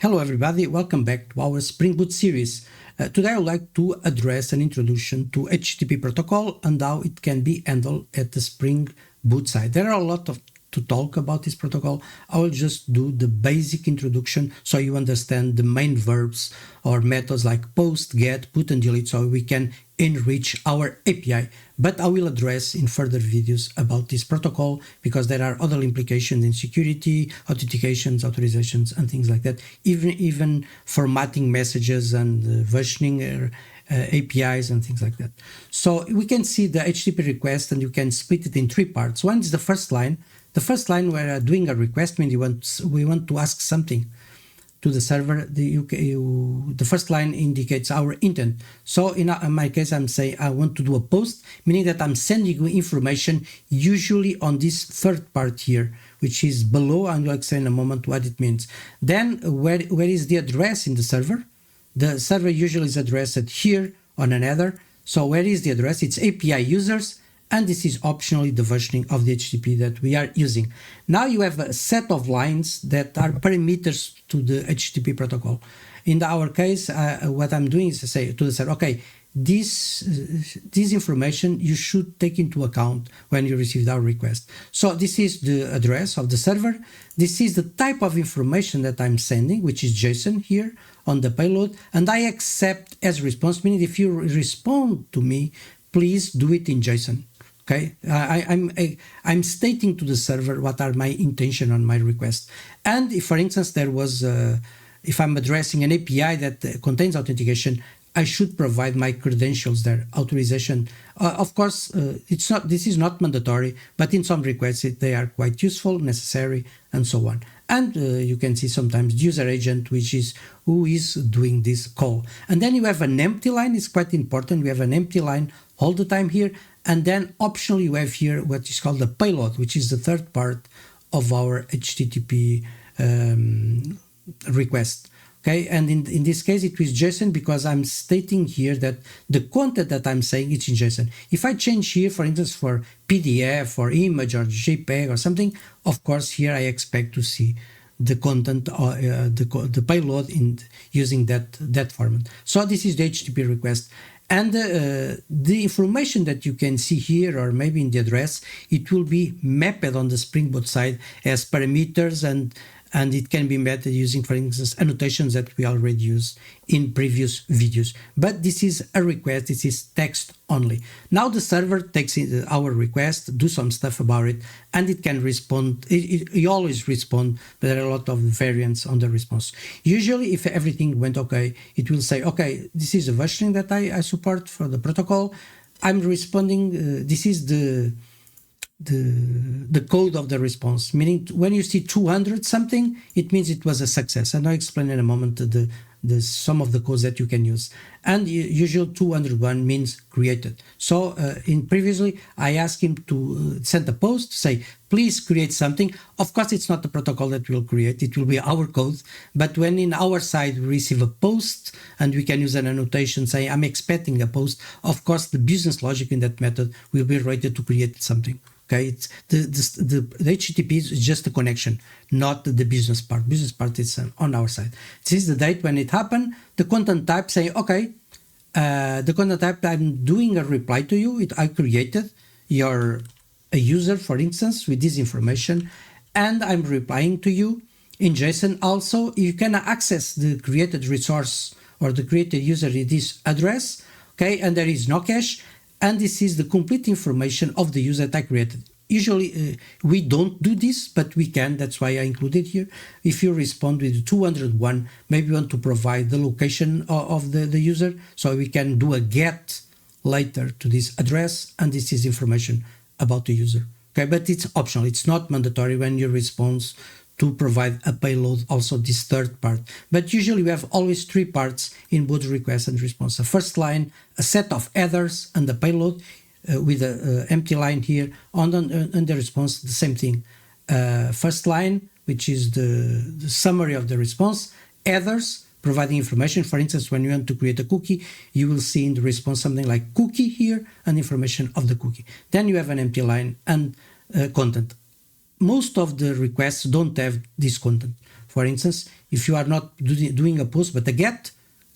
Hello everybody, welcome back to our Spring Boot series. Today I would like to address an introduction to HTTP protocol and how it can be handled at the Spring Boot side. There are a lot to talk about this protocol. I will just do the basic introduction so you understand the main verbs or methods like post, get, put and delete so we can enrich our API. But I will address in further videos about this protocol because there are other implications in security, authentications, authorizations and things like that. Even formatting messages and versioning APIs and things like that. So we can see the HTTP request and you can split it in three parts. One is the first line. The first line where doing a request means we want to ask something to the server. The first line indicates our intent. So in my case, I'm saying I want to do a post, meaning that I'm sending you information usually on this third part here, which is below, and I'll explain in a moment what it means. Then where is the address in the server? The server usually is addressed here on an header. So where is the address? It's API users. And this is optionally the versioning of the HTTP that we are using. Now you have a set of lines that are parameters to the HTTP protocol. In our case, what I'm doing is to say to the server, okay, this information you should take into account when you receive our request. So this is the address of the server. This is the type of information that I'm sending, which is JSON here on the payload. And I accept as response, meaning if you respond to me, please do it in JSON. Okay, I'm stating to the server what are my intention on my request. And if, for instance, there was, if I'm addressing an API that contains authentication, I should provide my credentials there, authorization. Of course, this is not mandatory, but in some requests they are quite useful, necessary, and so on. And you can see sometimes user agent, which is who is doing this call. And then you have an empty line. It's quite important. We have an empty line all the time here. And then optionally you have here what is called the payload, which is the third part of our HTTP request. Okay, and in this case it was JSON because I'm stating here that the content that I'm saying is in JSON. If I change here, for instance, for PDF or image or JPEG or something, of course here I expect to see the content, the payload in using that format. So this is the HTTP request. And the information that you can see here, or maybe in the address, it will be mapped on the Spring Boot side as parameters, and it can be mapped using, for instance, annotations that we already used in previous videos. But this is a request, this is text only. Now the server takes our request, do some stuff about it, and it can respond. It always responds, but there are a lot of variants on the response. Usually, if everything went okay, it will say, okay, this is a version that I support for the protocol. I'm responding, this is the code of the response, meaning when you see 200 something, it means it was a success. And I'll explain in a moment the some of the codes that you can use. And usual 201 means created. So in previously, I asked him to send a post, say, please create something. Of course, it's not the protocol that will create, it will be our code. But when in our side we receive a post and we can use an annotation, say, I'm expecting a post, of course, the business logic in that method will be rated to create something. Okay, it's the HTTP is just a connection, not the business part. Business part is on our side. This is the date when it happened. The content type saying, okay, the content type I'm doing a reply to you. I created a user, for instance, with this information, and I'm replying to you in JSON. Also, you can access the created resource or the created user in this address. Okay, and there is no cache. And this is the complete information of the user that I created. Usually we don't do this, but we can. That's why I included here. If you respond with 201, maybe you want to provide the location of the user. So we can do a get later to this address. And this is information about the user. Okay, but it's optional. It's not mandatory when you respond to provide a payload, also this third part. But usually we have always three parts in both request and response. The first line, a set of headers and the payload with an empty line here. On the response, the same thing. First line, which is the summary of the response. Headers, providing information. For instance, when you want to create a cookie, you will see in the response something like cookie here and information of the cookie. Then you have an empty line and content. Most of the requests don't have this content. For instance, if you are not doing a post but a get,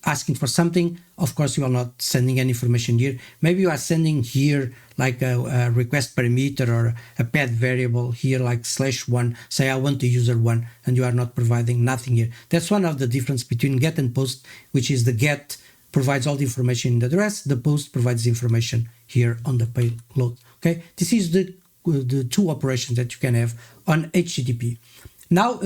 asking for something, of course you are not sending any information here. Maybe you are sending here like a request parameter or a path variable here like /1, say I want the user 1, and you are not providing nothing here. That's one of the difference between get and post, which is the get provides all the information in the address, the post provides the information here on the payload. Okay, this is the two operations that you can have on HTTP. Now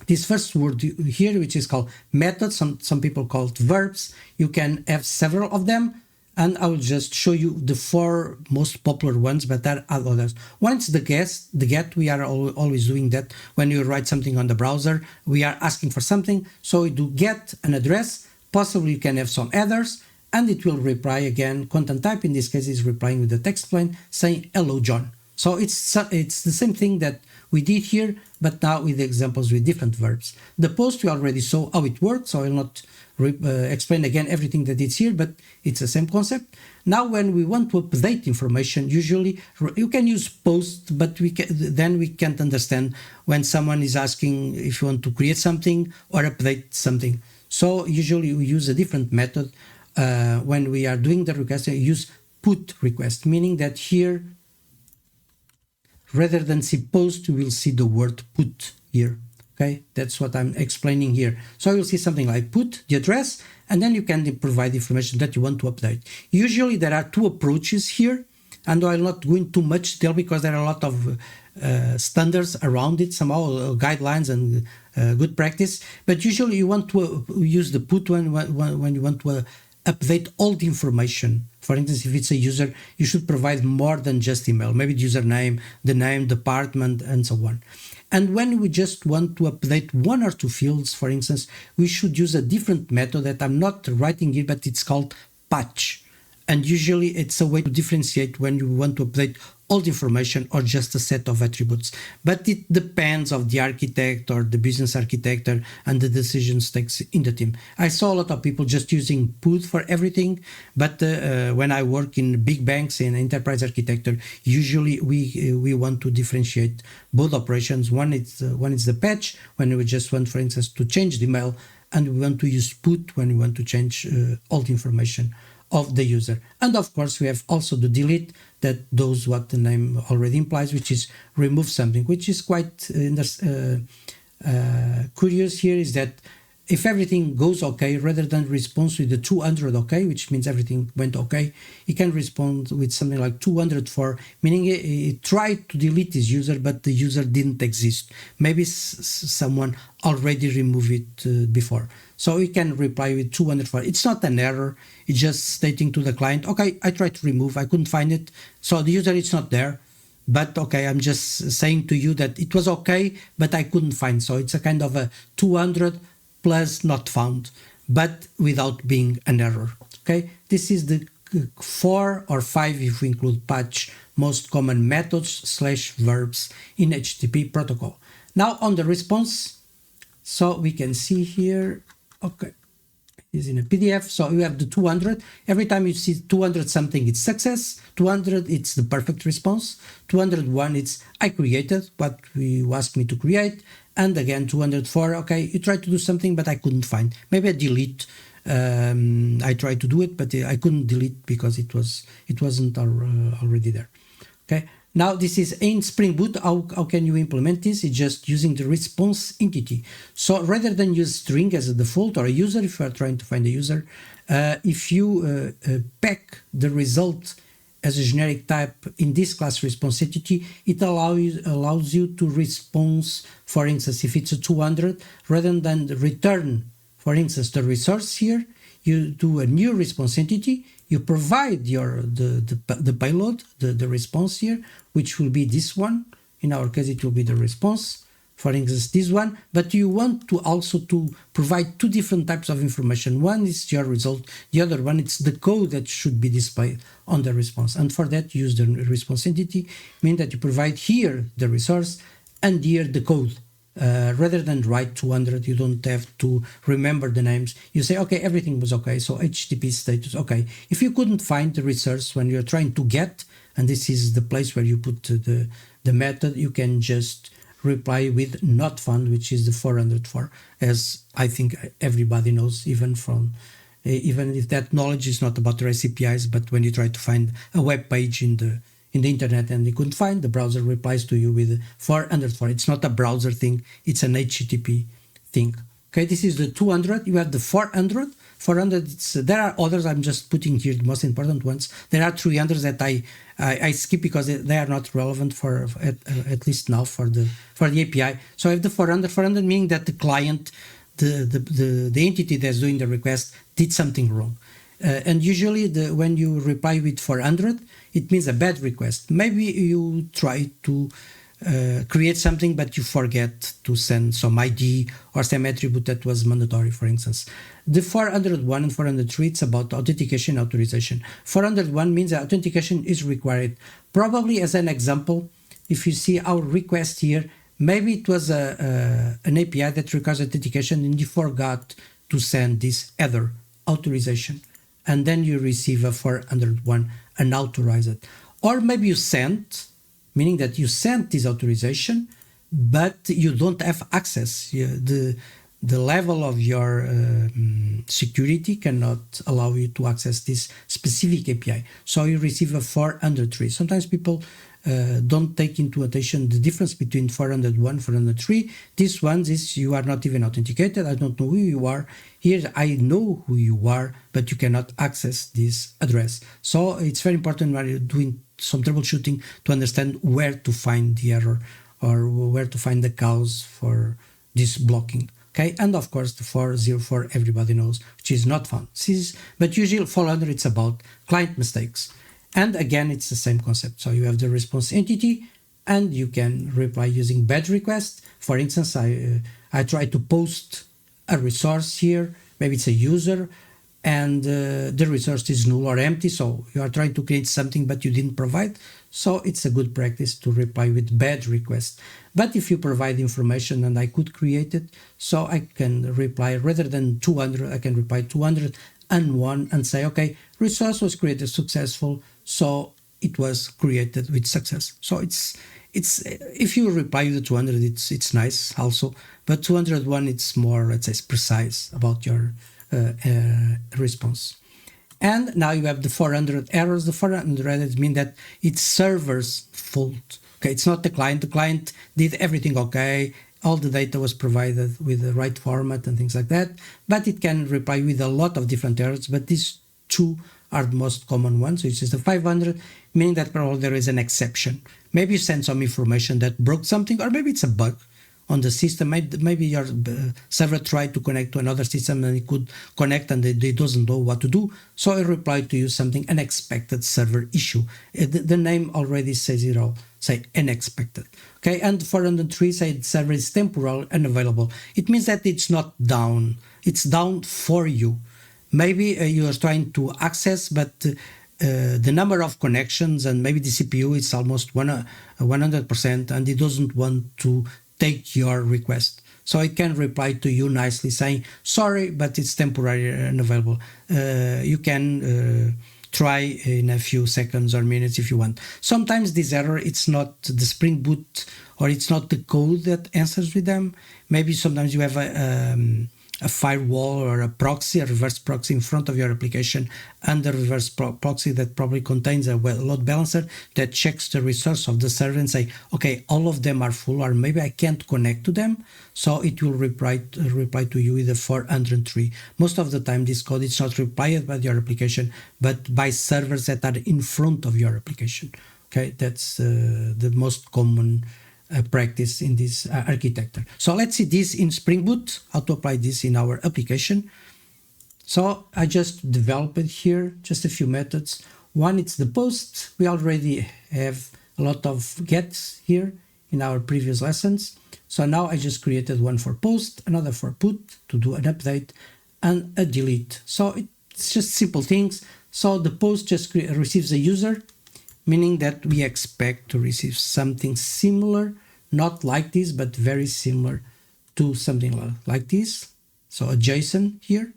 this first word here, which is called methods, some people call it verbs, you can have several of them, and I will just show you the 4 most popular ones, but there are others. One is the get, we are always doing that when you write something on the browser, we are asking for something, so we do get an address, possibly you can have some headers, and it will reply again, content type in this case is replying with the text plain saying hello John. So it's the same thing that we did here, but now with examples with different verbs. The post we already saw how it works, so I will not explain again everything that is here, but it's the same concept. Now when we want to update information, usually you can use post, but then we can't understand when someone is asking if you want to create something or update something. So usually we use a different method. When we are doing the request, we use put request, meaning that here rather than see post, we will see the word put here. Okay, that's what I'm explaining here. So you will see something like put the address, and then you can provide information that you want to update. Usually there are 2 approaches here, and I'll not go into too much detail because there are a lot of standards around it, somehow guidelines and good practice. But usually you want to use the put when you want to update all the information. For instance, if it's a user, you should provide more than just email, maybe the username, the name, department, and so on. And when we just want to update 1 or 2 fields, for instance, we should use a different method that I'm not writing here, but it's called patch. And usually it's a way to differentiate when you want to update all the information or just a set of attributes. But it depends of the architect or the business architect and the decisions takes in the team. I saw a lot of people just using put for everything, but when I work in big banks in enterprise architecture, usually we want to differentiate both operations. One is the patch, when we just want, for instance, to change the email, and we want to use put when we want to change all the information of the user. And of course we have also the delete, that does what the name already implies, which is remove something, which is quite curious here, is that if everything goes okay, rather than respond with the 200 okay, which means everything went okay, it can respond with something like 204, meaning it tried to delete this user, but the user didn't exist. Maybe someone already removed it before. So we can reply with 204. It's not an error. It's just stating to the client, okay, I tried to remove, I couldn't find it. So the user is not there. But okay, I'm just saying to you that it was okay, but I couldn't find. So it's a kind of a 200 plus not found, but without being an error. Okay, this is the 4 or 5, if we include patch, most common methods / verbs in HTTP protocol. Now on the response, so we can see here, okay, is in a PDF. So you have the 200. Every time you see 200 something, it's success. 200, it's the perfect response. 201, it's I created what you asked me to create. And again, 204, okay, you tried to do something, but I couldn't find. Maybe I delete. I tried to do it, but I couldn't delete because it wasn't already there. Okay. Now this is in Spring Boot. How can you implement this? It's just using the response entity. So rather than use string as a default or a user, if you are trying to find a user, if you pack the result as a generic type in this class response entity, it allows you to respond, for instance, if it's a 200, rather than return, for instance, the resource here, you do a new response entity, you provide the payload, the response here, which will be this one. In our case, it will be the response, for instance, this one, but you want to also to provide 2 different types of information. One is your result, the other one, it's the code that should be displayed on the response. And for that, use the response entity, mean that you provide here the resource and here the code. Rather than write 200, you don't have to remember the names. You say, okay, everything was okay. So HTTP status, okay. If you couldn't find the resource when you're trying to get, and this is the place where you put the method, you can just reply with not found, which is the 404, as I think everybody knows, even if that knowledge is not about REST APIs, but when you try to find a web page in the internet and you couldn't find, the browser replies to you with 404. It's not a browser thing, it's an HTTP thing. Okay, this is the 200. You have the 400. 400, there are others, I'm just putting here the most important ones. There are 300 that I skip because they are not relevant for at least now for the API. So I have the 400. 400 meaning that the client, the entity that's doing the request did something wrong. And usually when you reply with 400, it means a bad request. Maybe you try to create something, but you forget to send some ID or some attribute that was mandatory, for instance. The 401 and 403, it's about authentication authorization. 401 means that authentication is required. Probably as an example, if you see our request here, maybe it was an API that requires authentication and you forgot to send this header authorization. And then you receive a 401 unauthorized. Or maybe you sent, meaning that you sent this authorization, but you don't have access. The level of your security cannot allow you to access this specific API. So you receive a 403. Sometimes people don't take into attention the difference between 401 and 403. This one is you are not even authenticated. I don't know who you are. Here I know who you are, but you cannot access this address. So it's very important when you're doing some troubleshooting to understand where to find the error or where to find the cause for this blocking. Okay, and of course the 404 everybody knows, which is not found. But usually 400 it's about client mistakes. And again, it's the same concept. So you have the response entity and you can reply using batch request. For instance, I try to post a resource here. Maybe it's a user and the resource is null or empty. So you are trying to create something, but you didn't provide. So it's a good practice to reply with batch request. But if you provide information and I could create it, so I can reply rather than 200, I can reply 201 and say, okay, resource was created successful. So it was created with success. So it's if you reply with 200, it's nice also, but 201 it's more, let's say, precise about your response. And now you have the 400 errors. The 400 errors mean that it's server's fault. Okay, it's not the client. The client did everything okay. All the data was provided with the right format and things like that. But it can reply with a lot of different errors. But these two are the most common ones, which is the 500, meaning that probably there is an exception. Maybe you send some information that broke something, or maybe it's a bug on the system. Maybe your server tried to connect to another system and it could connect and it doesn't know what to do. So it replied to you something unexpected server issue. The name already says it all. Say unexpected. Okay, and 403 say the server is temporal unavailable. It means that it's not down. It's down for you. Maybe you are trying to access, but the number of connections and maybe the CPU is almost 100% and it doesn't want to take your request. So it can reply to you nicely saying, sorry, but it's temporarily unavailable. You can try in a few seconds or minutes if you want. Sometimes this error, it's not the Spring Boot or it's not the code that answers with them. Maybe sometimes you have a firewall or a proxy, a reverse proxy in front of your application, and the reverse proxy that probably contains a load balancer that checks the resource of the server and say, okay, all of them are full, or maybe I can't connect to them. So it will reply to you with a 403. Most of the time, this code is not replied by your application, but by servers that are in front of your application. Okay, that's the most common practice in this architecture. So let's see this in Spring Boot, how to apply this in our application. So I just developed here just a few methods. One, it's the post. We already have a lot of gets here in our previous lessons. So now I just created one for post, another for put to do an update, and a delete. So it's just simple things. So the post just receives a user, meaning that we expect to receive something similar, not like this, but very similar to something like this. So a JSON here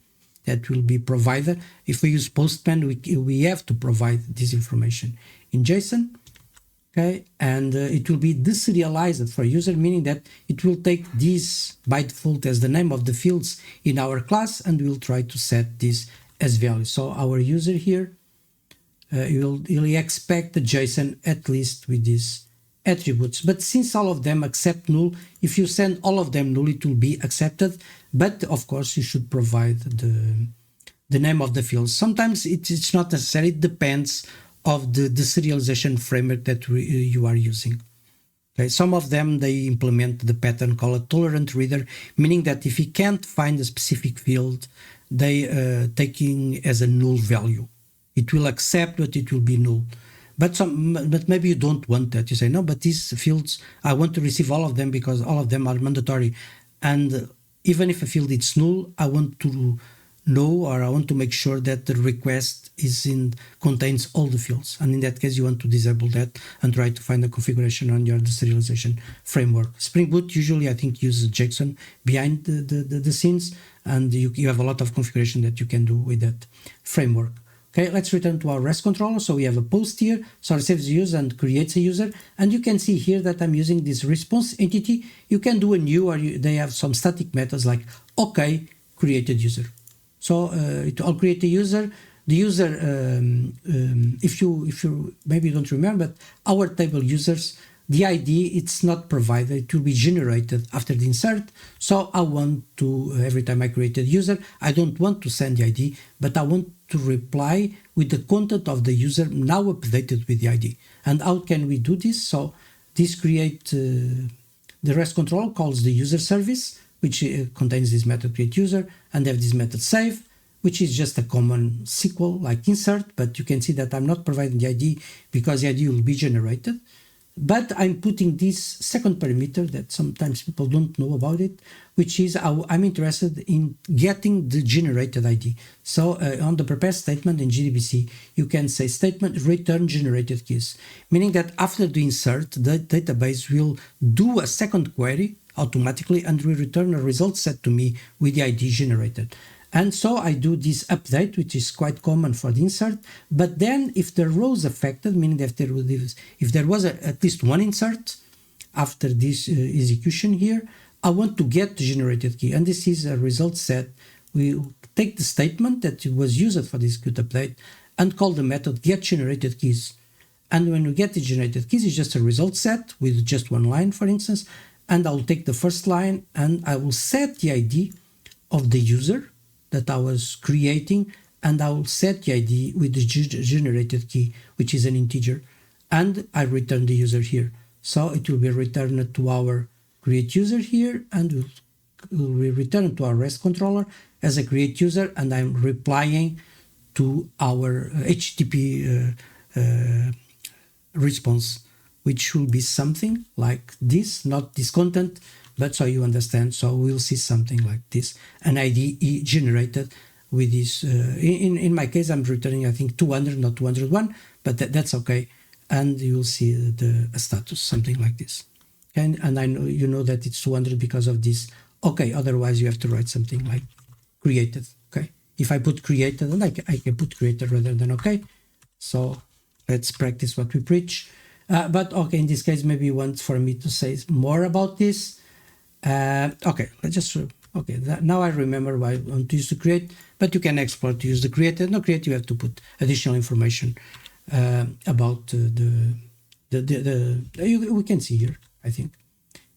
that will be provided. If we use Postman, we have to provide this information in JSON. Okay, and it will be deserialized for user, meaning that it will take this by default as the name of the fields in our class, and we'll try to set this as value. So our user here, you'll expect the JSON at least with these attributes. But since all of them accept null, if you send all of them null, it will be accepted. But of course, you should provide the name of the fields. Sometimes it's not necessary. It depends of the deserialization framework that you are using. Okay, some of them, they implement the pattern called a tolerant reader, meaning that if you can't find a specific field, they taking as a null value. It will accept, but it will be null. But maybe you don't want that. You say, no, but these fields, I want to receive all of them because all of them are mandatory. And even if a field is null, I want to know, or I want to make sure that the request contains all the fields. And in that case, you want to disable that and try to find a configuration on your deserialization framework. Spring Boot usually, I think, uses JSON behind the scenes, and you have a lot of configuration that you can do with that framework. Okay, let's return to our REST controller. So we have a post here, so it saves the user and creates a user. And you can see here that I'm using this response entity. You can do a new, or they have some static methods like, okay, created user. So I'll create a user. The user, if you maybe don't remember, but our table users, the ID, it's not provided. It will be generated after the insert. So I want to, every time I create a user, I don't want to send the ID, but I want to reply with the content of the user now updated with the ID. And how can we do this? So this the REST control calls the user service, which contains this method create user, and have this method save, which is just a common SQL like insert, but you can see that I'm not providing the ID because the ID will be generated. But I'm putting this second parameter that sometimes people don't know about it, which is I'm interested in getting the generated ID. So on the prepare statement in JDBC, you can say statement return generated keys, meaning that after the insert, the database will do a second query automatically and will return a result set to me with the ID generated. And so I do this update, which is quite common for the insert. But then if the row is affected, meaning that if there was at least one insert after this execution here, I want to get the generated key. And this is a result set. We take the statement that was used for this execute update and call the method get generated keys. And when we get the generated keys, it's just a result set with just one line, for instance. And I'll take the first line and I will set the ID of the user that I was creating, and I will set the ID with the generated key, which is an integer, and I return the user here. So it will be returned to our create user here, and will be returned to our REST controller as a create user, and I'm replying to our HTTP response, which will be something like this, not this content, but so you understand. So we'll see something like this, an ID generated with this. In my case, I'm returning, I think, 200, not 201, but that's okay. And you will see a status, something like this. And I know you know that it's 200 because of this. Okay, otherwise you have to write something like created. Okay, if I put created, then I can put created rather than okay. So let's practice what we preach. But okay, in this case, maybe you want for me to say more about this. Okay, let's just, okay, now I remember why I want to use the create, but you can export to use the created. No create, you have to put additional information about we can see here, I think.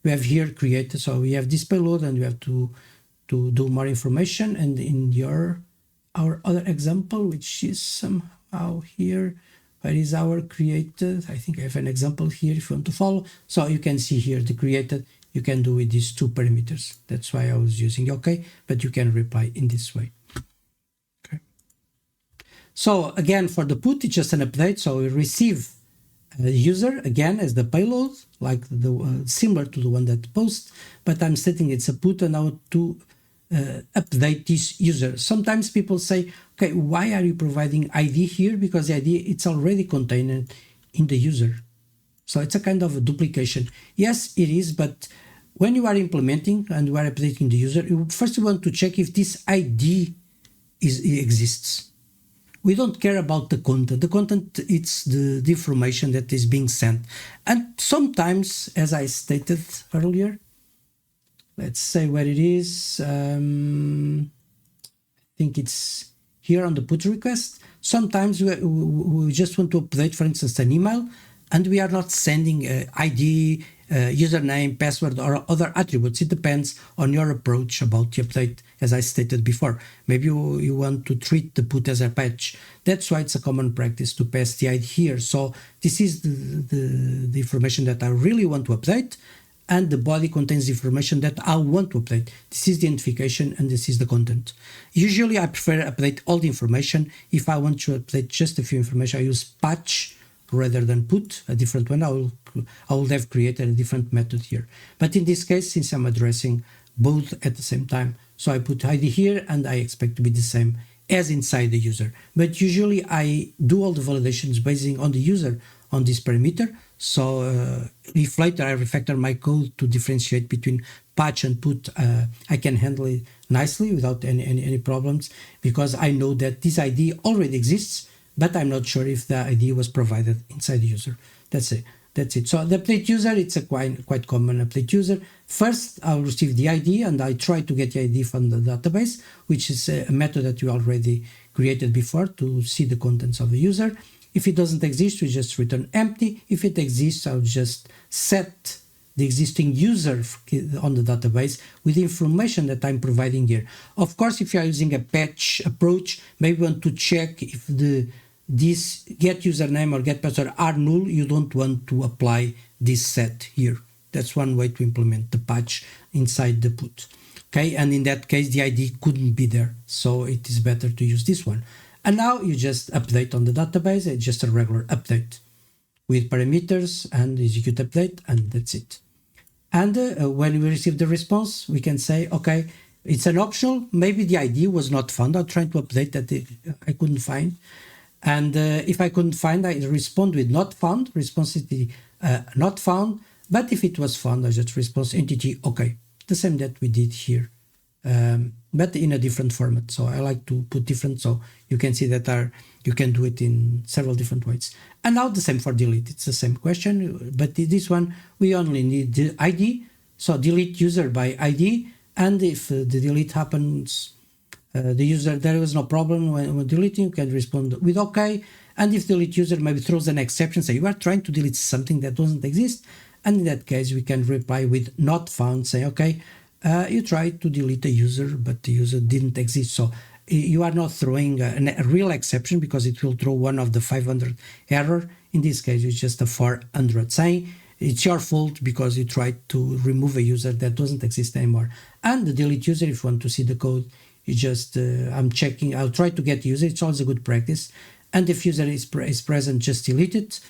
We have here created, so we have this payload and we have to do more information. And in our other example, which is somehow here, where is our created? I think I have an example here if you want to follow. So you can see here the created, you can do with these two parameters. That's why I was using okay, but you can reply in this way. Okay. So again, for the put, it's just an update. So we receive the user again as the payload, like the similar to the one that posts, but I'm setting it's a put and now to update this user. Sometimes people say, okay, why are you providing ID here? Because the ID, it's already contained in the user. So it's a kind of a duplication. Yes, it is, but when you are implementing and you are updating the user, you first want to check if this ID exists. we don't care about the content. The content, it's the information that is being sent. And sometimes, as I stated earlier, let's say where it is, I think it's here on the put request. Sometimes we just want to update, for instance, an email, and we are not sending ID, username, password, or other attributes. It depends on your approach about the update, as I stated before. Maybe you want to treat the put as a patch. That's why it's a common practice to pass the ID here. So this is the information that I really want to update, and the body contains the information that I want to update. This is the identification, and this is the content. Usually I prefer update all the information. If I want to update just a few information, I use patch rather than put a different one. I will have created a different method here. But in this case, since I'm addressing both at the same time, so I put ID here, and I expect to be the same as inside the user. But usually I do all the validations basing on the user on this parameter. So if later I refactor my code to differentiate between patch and put, I can handle it nicely without any problems, because I know that this ID already exists, but I'm not sure if the ID was provided inside the user. That's it. So the update user, it's a quite common update user. First, I'll receive the ID, and I try to get the ID from the database, which is a method that we already created before to see the contents of the user. If it doesn't exist, we just return empty. If it exists, I'll just set the existing user on the database with the information that I'm providing here. Of course, if you are using a patch approach, maybe you want to check if this get username or get password are null. You don't want to apply this set here. That's one way to implement the patch inside the put. Okay, and in that case, the ID couldn't be there, so it is better to use this one. And now you just update on the database. It's just a regular update with parameters and execute update, and that's it. And when we receive the response, we can say, okay, it's an optional. Maybe the ID was not found. I'm trying to update that I couldn't find. And if I couldn't find, I respond with not found, ResponseEntity not found. But if it was found, I just ResponseEntity okay. The same that we did here, but in a different format. So I like to put different, so you can see that you can do it in several different ways. And now the same for delete. It's the same question, but this one, we only need the ID. So delete user by ID. And if the delete happens, the user, there was no problem when deleting, you can respond with OK. And if delete user maybe throws an exception, say you are trying to delete something that doesn't exist, and in that case, we can reply with not found, say, okay, you tried to delete a user, but the user didn't exist. So you are not throwing a real exception, because it will throw one of the 500 error. In this case, it's just a 400, saying it's your fault because you tried to remove a user that doesn't exist anymore. And the delete user, if you want to see the code, you just, I'm checking, I'll try to get user. It's always a good practice. And if user is present, just delete it.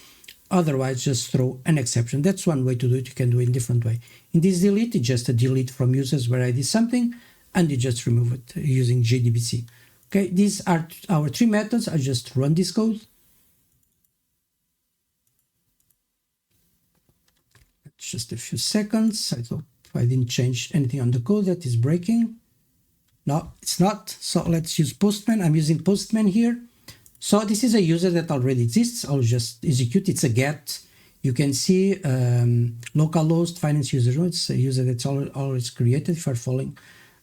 Otherwise, just throw an exception. That's one way to do it. You can do it in different way. In this delete, it's just a delete from users where I did something, and you just remove it using JDBC. Okay, these are our three methods. I just run this code. Just a few seconds. I thought I didn't change anything on the code that is breaking. No, it's not. So let's use Postman. I'm using Postman here. So this is a user that already exists. I'll just execute. It's a get. You can see localhost finance user. It's a user that's always created if you're following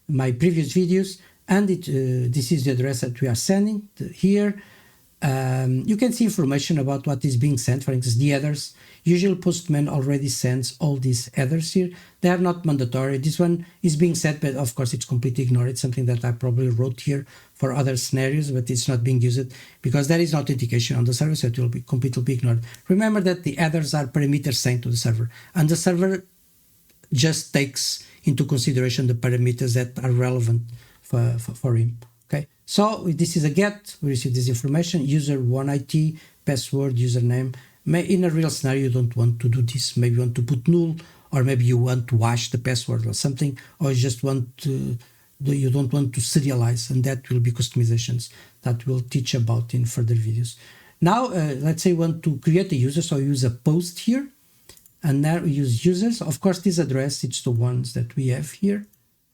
my previous videos. And this is the address that we are sending here. You can see information about what is being sent. For instance, the headers. Usually Postman already sends all these headers here. They are not mandatory. This one is being sent, but of course it's completely ignored. It's something that I probably wrote here for other scenarios, but it's not being used because there is no authentication on the server, so it will be completely ignored. Remember that the headers are parameters sent to the server, and the server just takes into consideration the parameters that are relevant for him. Okay, so this is a get. We receive this information. User 1IT, password, username. In a real scenario, you don't want to do this. Maybe you want to put null, or maybe you want to hash the password or something, or you just want to, you don't want to serialize, and that will be customizations that we'll teach about in further videos. Now, let's say we want to create a user, so I use a post here, and now we use users. Of course, this address, it's the ones that we have here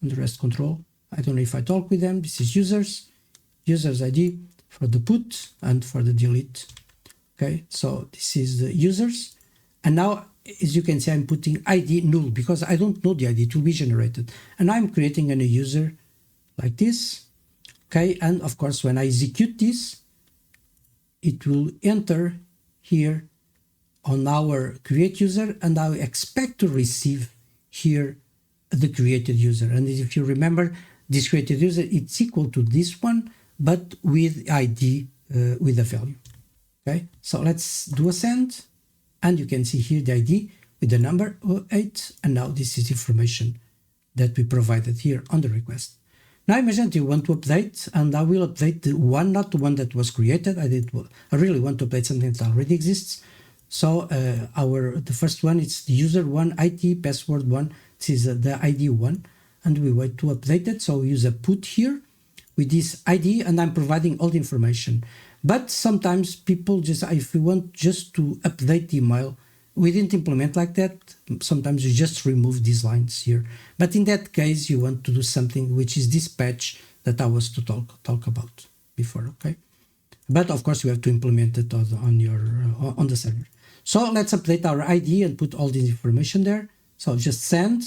on the REST control. I don't know if I talk with them. This is users ID. for the put and for the delete. Okay, so this is the users. And now, as you can see, I'm putting ID null because I don't know the ID, it will be generated. And I'm creating a new user like this. Okay, and of course, when I execute this, it will enter here on our create user, and I expect to receive here the created user. And if you remember, this created user, it's equal to this one, but with ID with a value. Okay, so let's do a send, and you can see here the ID with the number 8, and now this is information that we provided here on the request. Now imagine you want to update, and I will update the one, not the one that was created. I really want to update something that already exists. So the first one, it's the user 1, IT, password 1. This is the ID 1, and we wait to update it. So we use a put here with this ID, and I'm providing all the information. But sometimes people just, if we want just to update the email, we didn't implement like that. Sometimes you just remove these lines here. But in that case, you want to do something which is dispatch that I was to talk about before, okay? But of course, you have to implement it on the server. So let's update our ID and put all this information there. So just send,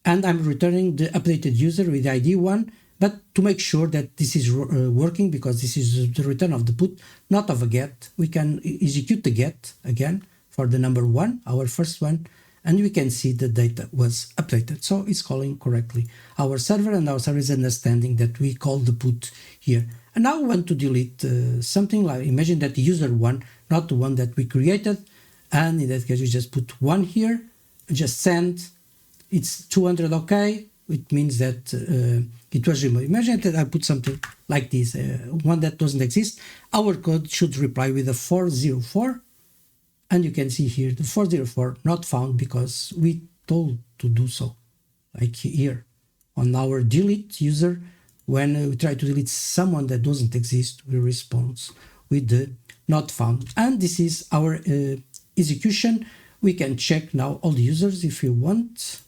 and I'm returning the updated user with ID 1. But to make sure that this is working, because this is the return of the put, not of a get, we can execute the get again for the number 1, our first one, and we can see the data was updated. So it's calling correctly our server, and our server is understanding that we call the put here. And now we want to delete something like, imagine that the user 1, not the one that we created, and in that case we just put 1 here, just send, it's 200, okay, it means that it was removed. Imagine that I put something like this, one that doesn't exist. Our code should reply with a 404, and you can see here the 404 not found because we told to do so, like here on our delete user. When we try to delete someone that doesn't exist, we respond with the not found. And this is our execution. We can check now all the users if you want.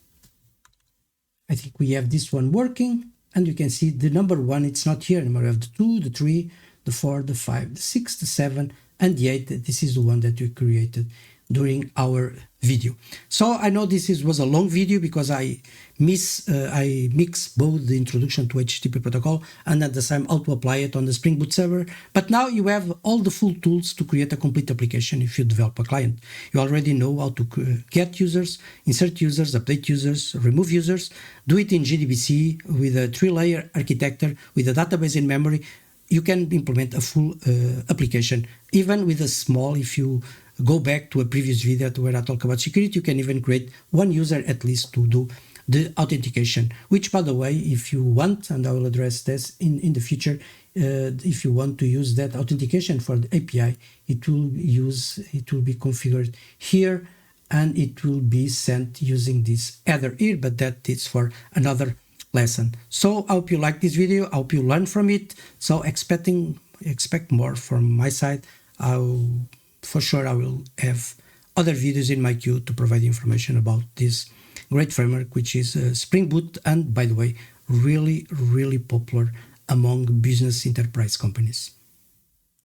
I think we have this one working, and you can see the number 1, it's not here anymore. We have the 2, the 3, the 4, the 5, the 6, the 7, and the 8. This is the one that we created during our video. So I know this was a long video because I mix both the introduction to HTTP protocol and at the same how to apply it on the Spring Boot server. But now you have all the full tools to create a complete application if you develop a client. You already know how to get users, insert users, update users, remove users, do it in JDBC with a 3-layer architecture, with a database in memory. You can implement a full application, even with a small, if you go back to a previous video where I talk about security, you can even create one user at least to do the authentication, which, by the way, if you want, and I will address this in the future, if you want to use that authentication for the API, it will be configured here, and it will be sent using this header here, but that is for another lesson. So I hope you like this video. I hope you learn from it. So expect more from my side. For sure, I will have other videos in my queue to provide information about this great framework, which is Spring Boot, and by the way, really, really popular among business enterprise companies.